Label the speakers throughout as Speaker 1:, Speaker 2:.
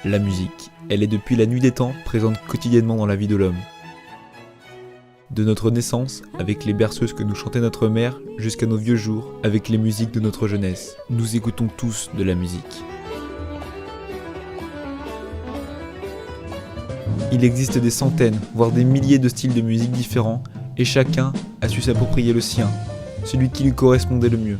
Speaker 1: La musique, elle est depuis la nuit des temps présente quotidiennement dans la vie de l'homme. De notre naissance, avec les berceuses que nous chantait notre mère, jusqu'à nos vieux jours, avec les musiques de notre jeunesse, nous écoutons tous de la musique. Il existe des centaines, voire des milliers de styles de musique différents, et chacun a su s'approprier le sien, celui qui lui correspondait le mieux.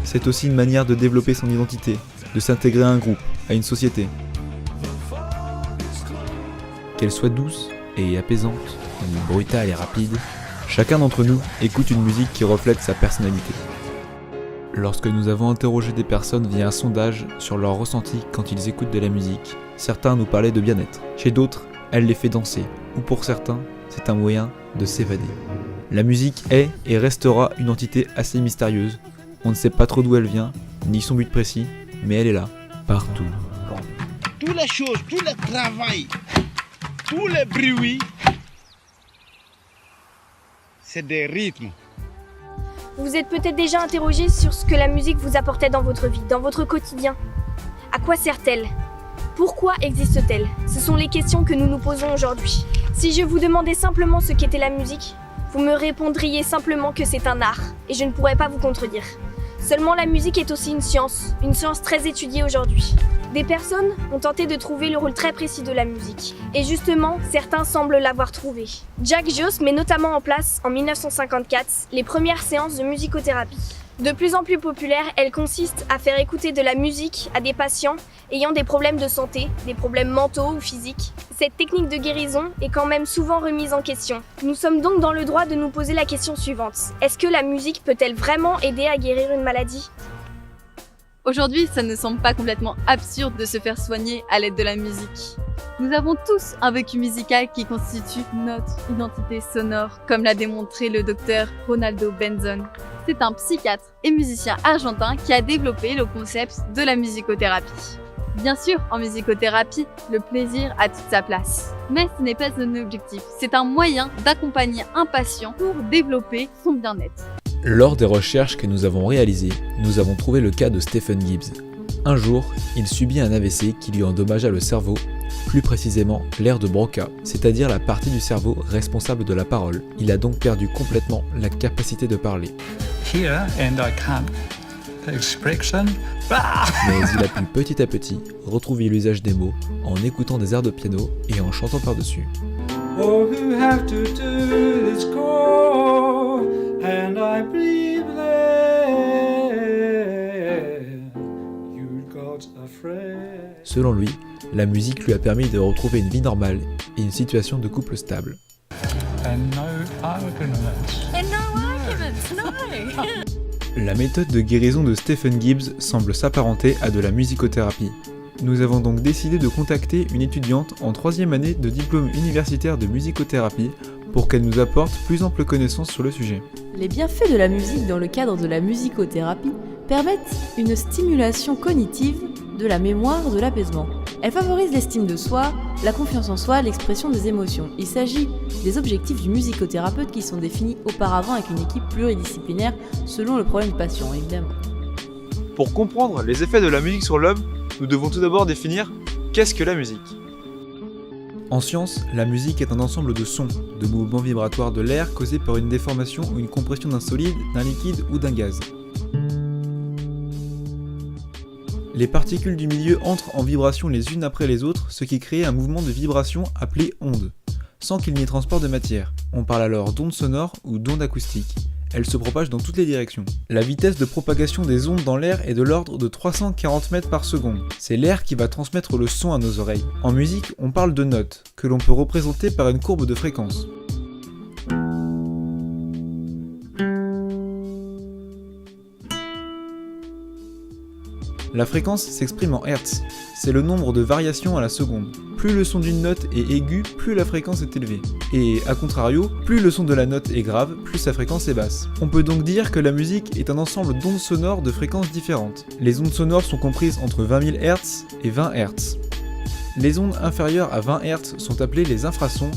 Speaker 1: C'est aussi une manière de développer son identité, de s'intégrer à un groupe, à une société. Qu'elle soit douce et apaisante, ou brutale et rapide, chacun d'entre nous écoute une musique qui reflète sa personnalité. Lorsque nous avons interrogé des personnes via un sondage sur leur ressenti quand ils écoutent de la musique, certains nous parlaient de bien-être. Chez d'autres, elle les fait danser, ou pour certains, c'est un moyen de s'évader. La musique est et restera une entité assez mystérieuse. On ne sait pas trop d'où elle vient, ni son but précis, mais elle est là, partout.
Speaker 2: Toutes les choses, tout le travail, tous les bruits, c'est des rythmes.
Speaker 3: Vous vous êtes peut-être déjà interrogé sur ce que la musique vous apportait dans votre vie, dans votre quotidien. À quoi sert-elle ? Pourquoi existe-t-elle ? Ce sont les questions que nous nous posons aujourd'hui. Si je vous demandais simplement ce qu'était la musique, vous me répondriez simplement que c'est un art, et je ne pourrais pas vous contredire. Seulement la musique est aussi une science très étudiée aujourd'hui. Des personnes ont tenté de trouver le rôle très précis de la musique. Et justement, certains semblent l'avoir trouvé. Jack Jost met notamment en place, en 1954, les premières séances de musicothérapie. De plus en plus populaire, elle consiste à faire écouter de la musique à des patients ayant des problèmes de santé, des problèmes mentaux ou physiques. Cette technique de guérison est quand même souvent remise en question. Nous sommes donc dans le droit de nous poser la question suivante. Est-ce que la musique peut-elle vraiment aider à guérir une maladie ?
Speaker 4: Aujourd'hui, ça ne semble pas complètement absurde de se faire soigner à l'aide de la musique. Nous avons tous un vécu musical qui constitue notre identité sonore, comme l'a démontré le docteur Ronaldo Benzon. C'est un psychiatre et musicien argentin qui a développé le concept de la musicothérapie. Bien sûr, en musicothérapie, le plaisir a toute sa place. Mais ce n'est pas un objectif, c'est un moyen d'accompagner un patient pour développer son bien-être.
Speaker 1: Lors des recherches que nous avons réalisées, nous avons trouvé le cas de Stephen Gibbs. Un jour, il subit un AVC qui lui endommagea le cerveau, plus précisément l'aire de Broca, c'est-à-dire la partie du cerveau responsable de la parole. Il a donc perdu complètement la capacité de parler.
Speaker 5: Here and I can't expression.
Speaker 1: Mais il a pu petit à petit retrouver l'usage des mots en écoutant des airs de piano et en chantant par-dessus.
Speaker 6: Oh, who have to do this call, and I believe there you got a friend.
Speaker 1: Selon lui, la musique lui a permis de retrouver une vie normale et une situation de couple stable.
Speaker 5: And no arguments.
Speaker 1: La méthode de guérison de Stephen Gibbs semble s'apparenter à de la musicothérapie. Nous avons donc décidé de contacter une étudiante en 3e année de diplôme universitaire de musicothérapie pour qu'elle nous apporte plus ample connaissance sur le sujet.
Speaker 7: Les bienfaits de la musique dans le cadre de la musicothérapie permettent une stimulation cognitive de la mémoire, de l'apaisement. Elle favorise l'estime de soi, la confiance en soi, l'expression des émotions. Il s'agit des objectifs du musicothérapeute qui sont définis auparavant avec une équipe pluridisciplinaire selon le problème du patient, évidemment.
Speaker 8: Pour comprendre les effets de la musique sur l'homme, nous devons tout d'abord définir qu'est-ce que la musique.
Speaker 1: En science, la musique est un ensemble de sons, de mouvements vibratoires de l'air causés par une déformation ou une compression d'un solide, d'un liquide ou d'un gaz. Les particules du milieu entrent en vibration les unes après les autres, ce qui crée un mouvement de vibration appelé onde, sans qu'il n'y ait transport de matière. On parle alors d'onde sonore ou d'onde acoustique. Elle se propage dans toutes les directions. La vitesse de propagation des ondes dans l'air est de l'ordre de 340 mètres par seconde. C'est l'air qui va transmettre le son à nos oreilles. En musique, on parle de notes, que l'on peut représenter par une courbe de fréquence. La fréquence s'exprime en Hertz. C'est le nombre de variations à la seconde. Plus le son d'une note est aigu, plus la fréquence est élevée. Et à contrario, plus le son de la note est grave, plus sa fréquence est basse. On peut donc dire que la musique est un ensemble d'ondes sonores de fréquences différentes. Les ondes sonores sont comprises entre 20 000 Hz et 20 Hz. Les ondes inférieures à 20 Hz sont appelées les infrasons,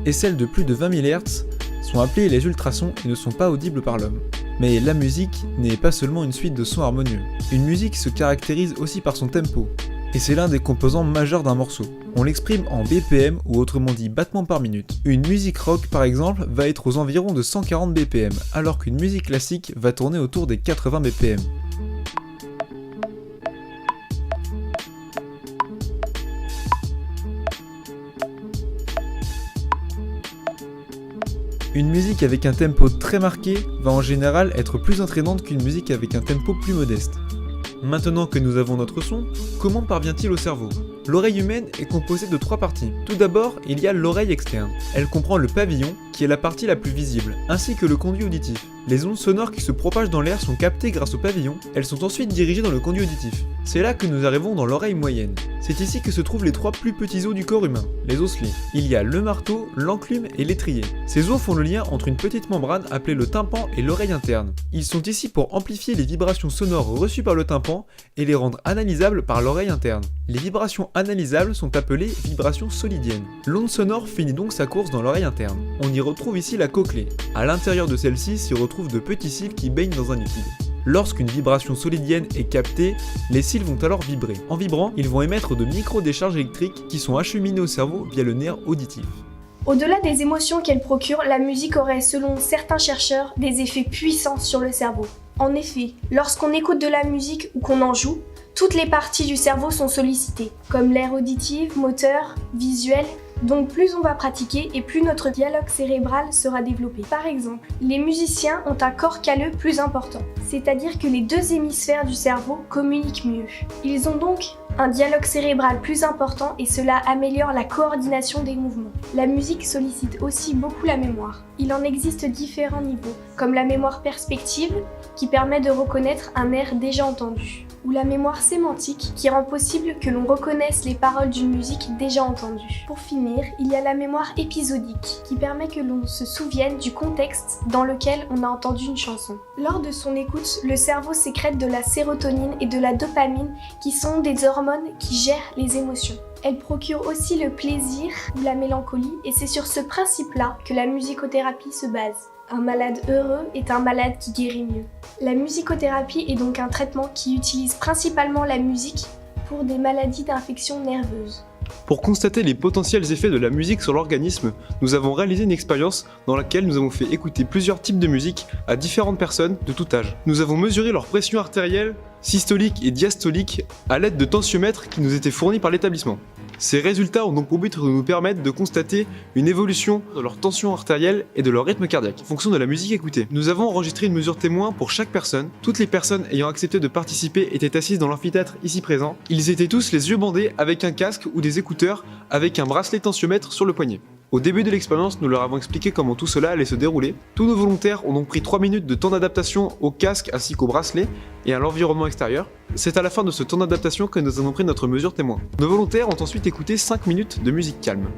Speaker 1: et celles de plus de 20 000 Hz sont appelées les ultrasons et ne sont pas audibles par l'homme. Mais la musique n'est pas seulement une suite de sons harmonieux. Une musique se caractérise aussi par son tempo. et c'est l'un des composants majeurs d'un morceau. On l'exprime en BPM ou autrement dit battements par minute. Une musique rock par exemple va être aux environs de 140 BPM, alors qu'une musique classique va tourner autour des 80 BPM. Une musique avec un tempo très marqué va en général être plus entraînante qu'une musique avec un tempo plus modeste. Maintenant que nous avons notre son, comment parvient-il au cerveau ? L'oreille humaine est composée de 3 parties. Tout d'abord, il y a l'oreille externe. Elle comprend le pavillon, qui est la partie la plus visible, ainsi que le conduit auditif. Les ondes sonores qui se propagent dans l'air sont captées grâce au pavillon, elles sont ensuite dirigées dans le conduit auditif. C'est là que nous arrivons dans l'oreille moyenne. C'est ici que se trouvent les 3 plus petits os du corps humain, les osselets. Il y a le marteau, l'enclume et l'étrier. Ces os font le lien entre une petite membrane appelée le tympan et l'oreille interne. Ils sont ici pour amplifier les vibrations sonores reçues par le tympan et les rendre analysables par l'oreille interne. Les vibrations analysables sont appelées vibrations solidiennes. L'onde sonore finit donc sa course dans l'oreille interne. On y retrouve ici la cochlée. À l'intérieur de celle-ci s'y retrouvent de petits cils qui baignent dans un liquide. Lorsqu'une vibration solidienne est captée, les cils vont alors vibrer. En vibrant, ils vont émettre de micro-décharges électriques qui sont acheminées au cerveau via le nerf auditif.
Speaker 3: Au-delà des émotions qu'elle procure, la musique aurait, selon certains chercheurs, des effets puissants sur le cerveau. En effet, lorsqu'on écoute de la musique ou qu'on en joue, toutes les parties du cerveau sont sollicitées, comme l'aire auditive, moteur, visuel. Donc plus on va pratiquer et plus notre dialogue cérébral sera développé. Par exemple, les musiciens ont un corps calleux plus important, c'est-à-dire que les 2 hémisphères du cerveau communiquent mieux. Ils ont donc un dialogue cérébral plus important et cela améliore la coordination des mouvements. La musique sollicite aussi beaucoup la mémoire. Il en existe différents niveaux, comme la mémoire perspective, qui permet de reconnaître un air déjà entendu, ou la mémoire sémantique, qui rend possible que l'on reconnaisse les paroles d'une musique déjà entendue. Pour finir, il y a la mémoire épisodique, qui permet que l'on se souvienne du contexte dans lequel on a entendu une chanson. Lors de son écoute, le cerveau sécrète de la sérotonine et de la dopamine, qui sont des hormones qui gèrent les émotions. Elle procure aussi le plaisir ou la mélancolie, et c'est sur ce principe-là que la musicothérapie se base. Un malade heureux est un malade qui guérit mieux. La musicothérapie est donc un traitement qui utilise principalement la musique pour des maladies d'infection nerveuse.
Speaker 8: Pour constater les potentiels effets de la musique sur l'organisme, nous avons réalisé une expérience dans laquelle nous avons fait écouter plusieurs types de musique à différentes personnes de tout âge. Nous avons mesuré leur pression artérielle, systolique et diastolique à l'aide de tensiomètres qui nous étaient fournis par l'établissement. Ces résultats ont donc pour but de nous permettre de constater une évolution de leur tension artérielle et de leur rythme cardiaque en fonction de la musique écoutée. Nous avons enregistré une mesure témoin pour chaque personne. Toutes les personnes ayant accepté de participer étaient assises dans l'amphithéâtre ici présent. Ils étaient tous les yeux bandés avec un casque ou des écouteurs avec un bracelet tensiomètre sur le poignet. Au début de l'expérience, nous leur avons expliqué comment tout cela allait se dérouler. Tous nos volontaires ont donc pris 3 minutes de temps d'adaptation au casque ainsi qu'au bracelet et à l'environnement extérieur. C'est à la fin de ce temps d'adaptation que nous avons pris notre mesure témoin. Nos volontaires ont ensuite écouté 5 minutes de musique calme.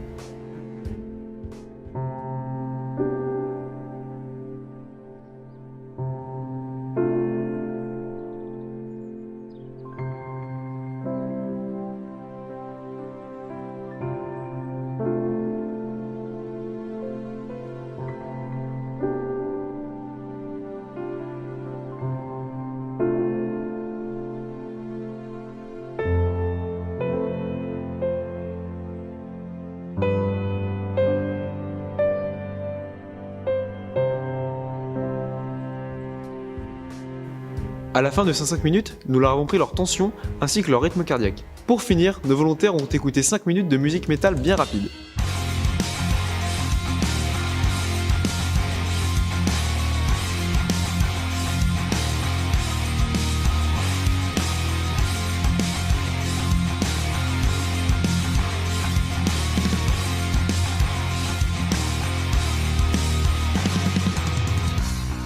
Speaker 8: À la fin de ces 5 minutes, nous leur avons pris leur tension ainsi que leur rythme cardiaque. Pour finir, nos volontaires ont écouté 5 minutes de musique métal bien rapide.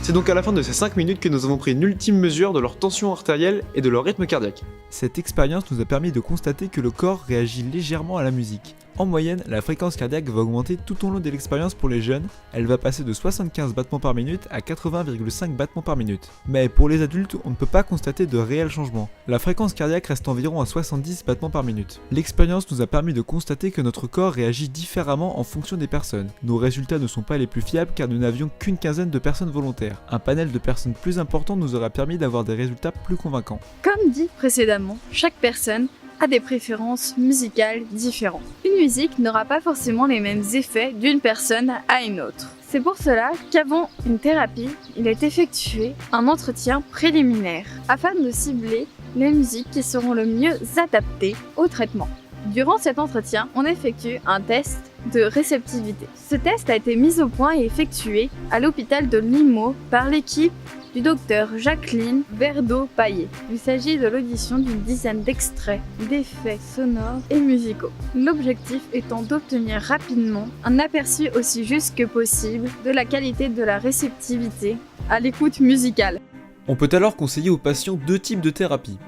Speaker 8: C'est donc à la fin de ces 5 minutes que nous avons pris une ultime mesure de leur tension artérielle et de leur rythme cardiaque.
Speaker 1: Cette expérience nous a permis de constater que le corps réagit légèrement à la musique. En moyenne, la fréquence cardiaque va augmenter tout au long de l'expérience pour les jeunes, elle va passer de 75 battements par minute à 80,5 battements par minute. Mais pour les adultes, on ne peut pas constater de réels changements. La fréquence cardiaque reste environ à 70 battements par minute. L'expérience nous a permis de constater que notre corps réagit différemment en fonction des personnes. Nos résultats ne sont pas les plus fiables car nous n'avions qu'une quinzaine de personnes volontaires. Un panel de personnes plus important nous aura permis d'avoir des résultats plus convaincants.
Speaker 4: Comme dit précédemment, chaque personne a des préférences musicales différentes. Une musique n'aura pas forcément les mêmes effets d'une personne à une autre. C'est pour cela qu'avant une thérapie, il est effectué un entretien préliminaire afin de cibler les musiques qui seront le mieux adaptées au traitement. Durant cet entretien, on effectue un test de réceptivité. Ce test a été mis au point et effectué à l'hôpital de Limoux par l'équipe du docteur Jacqueline Verdeau-Paillet. Il s'agit de l'audition d'une dizaine d'extraits, d'effets sonores et musicaux. L'objectif étant d'obtenir rapidement un aperçu aussi juste que possible de la qualité de la réceptivité à l'écoute musicale.
Speaker 1: On peut alors conseiller aux patients deux types de thérapie.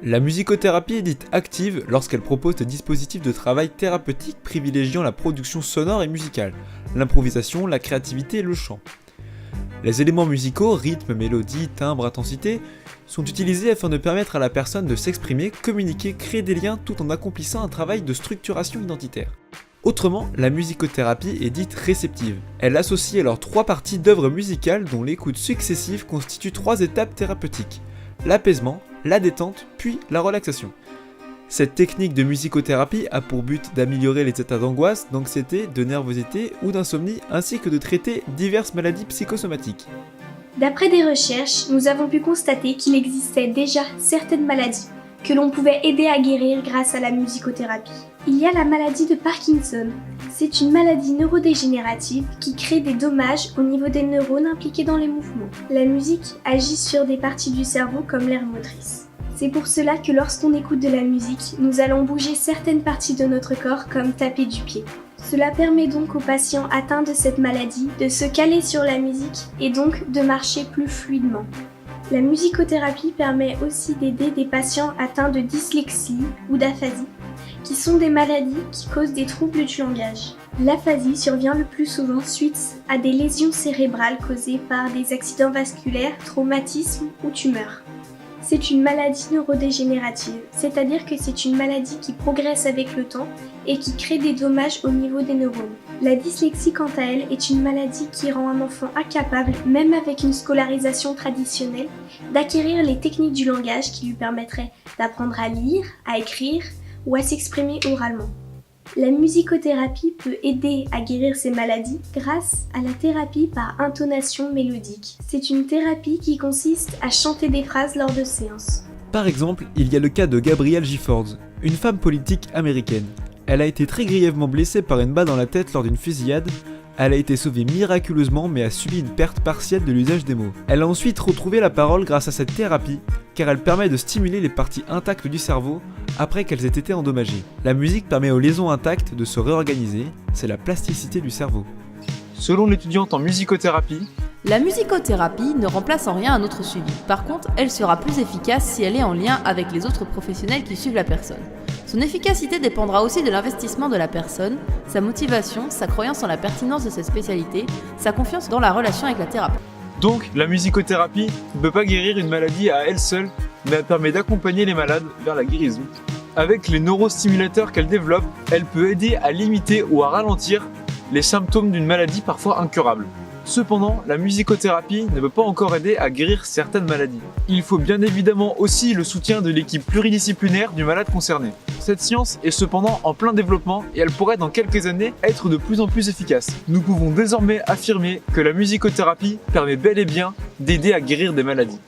Speaker 1: La musicothérapie est dite active lorsqu'elle propose des dispositifs de travail thérapeutique privilégiant la production sonore et musicale, l'improvisation, la créativité et le chant. Les éléments musicaux, rythme, mélodie, timbre, intensité, sont utilisés afin de permettre à la personne de s'exprimer, communiquer, créer des liens tout en accomplissant un travail de structuration identitaire. Autrement, la musicothérapie est dite réceptive. Elle associe alors trois parties d'œuvres musicales dont l'écoute successive constitue trois étapes thérapeutiques: l'apaisement, la détente, puis la relaxation. Cette technique de musicothérapie a pour but d'améliorer les états d'angoisse, d'anxiété, de nervosité ou d'insomnie, ainsi que de traiter diverses maladies psychosomatiques.
Speaker 3: D'après des recherches, nous avons pu constater qu'il existait déjà certaines maladies que l'on pouvait aider à guérir grâce à la musicothérapie. Il y a la maladie de Parkinson. C'est une maladie neurodégénérative qui crée des dommages au niveau des neurones impliqués dans les mouvements. La musique agit sur des parties du cerveau comme l'aire motrice. C'est pour cela que lorsqu'on écoute de la musique, nous allons bouger certaines parties de notre corps comme taper du pied. Cela permet donc aux patients atteints de cette maladie de se caler sur la musique et donc de marcher plus fluidement. La musicothérapie permet aussi d'aider des patients atteints de dyslexie ou d'aphasie, qui sont des maladies qui causent des troubles du langage. L'aphasie survient le plus souvent suite à des lésions cérébrales causées par des accidents vasculaires, traumatismes ou tumeurs. C'est une maladie neurodégénérative, c'est-à-dire que c'est une maladie qui progresse avec le temps et qui crée des dommages au niveau des neurones. La dyslexie, quant à elle, est une maladie qui rend un enfant incapable, même avec une scolarisation traditionnelle, d'acquérir les techniques du langage qui lui permettraient d'apprendre à lire, à écrire ou à s'exprimer oralement. La musicothérapie peut aider à guérir ces maladies grâce à la thérapie par intonation mélodique. C'est une thérapie qui consiste à chanter des phrases lors de séances.
Speaker 1: Par exemple, il y a le cas de Gabrielle Giffords, une femme politique américaine. Elle a été très grièvement blessée par une balle dans la tête lors d'une fusillade. Elle a été sauvée miraculeusement mais a subi une perte partielle de l'usage des mots. Elle a ensuite retrouvé la parole grâce à cette thérapie, car elle permet de stimuler les parties intactes du cerveau après qu'elles aient été endommagées. La musique permet aux liaisons intactes de se réorganiser, c'est la plasticité du cerveau.
Speaker 8: Selon l'étudiante en musicothérapie,
Speaker 7: La musicothérapie ne remplace en rien un autre suivi. Par contre, elle sera plus efficace si elle est en lien avec les autres professionnels qui suivent la personne. Son efficacité dépendra aussi de l'investissement de la personne, sa motivation, sa croyance en la pertinence de cette spécialité, sa confiance dans la relation avec la thérapeute.
Speaker 8: donc la musicothérapie ne peut pas guérir une maladie à elle seule, mais elle permet d'accompagner les malades vers la guérison. Avec les neurostimulateurs qu'elle développe, elle peut aider à limiter ou à ralentir les symptômes d'une maladie parfois incurable. Cependant, la musicothérapie ne peut pas encore aider à guérir certaines maladies. Il faut bien évidemment aussi le soutien de l'équipe pluridisciplinaire du malade concerné. Cette science est cependant en plein développement et elle pourrait dans quelques années être de plus en plus efficace. Nous pouvons désormais affirmer que la musicothérapie permet bel et bien d'aider à guérir des maladies.